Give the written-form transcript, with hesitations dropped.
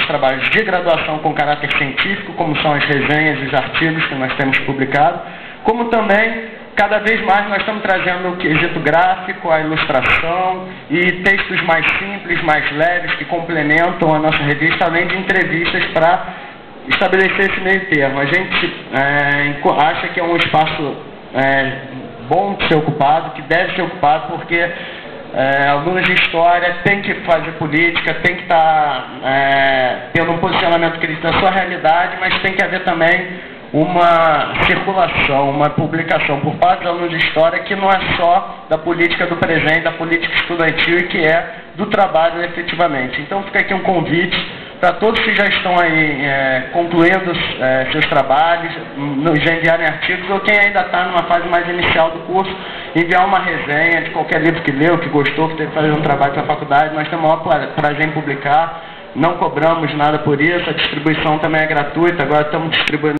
trabalhos de graduação com caráter científico, como são as resenhas e os artigos que nós temos publicado, como também, cada vez mais, nós estamos trazendo o quesito gráfico, a ilustração e textos mais simples, mais leves, que complementam a nossa revista, além de entrevistas para estabelecer esse meio termo. A gente acha que é um espaço bom de ser ocupado, que deve ser ocupado, porque alunos de história têm que fazer política, tem que estar tendo um posicionamento crítico da sua realidade, mas tem que haver também uma circulação, uma publicação por parte dos alunos de história que não é só da política do presente, da política estudantil, e que é do trabalho efetivamente. Então fica aqui um convite para todos que já estão aí concluindo seus trabalhos, já enviarem artigos, ou quem ainda está numa fase mais inicial do curso, enviar uma resenha de qualquer livro que leu, que gostou, que teve que fazer um trabalho para a faculdade. Nós temos o maior prazer em publicar, não cobramos nada por isso, a distribuição também é gratuita, agora estamos distribuindo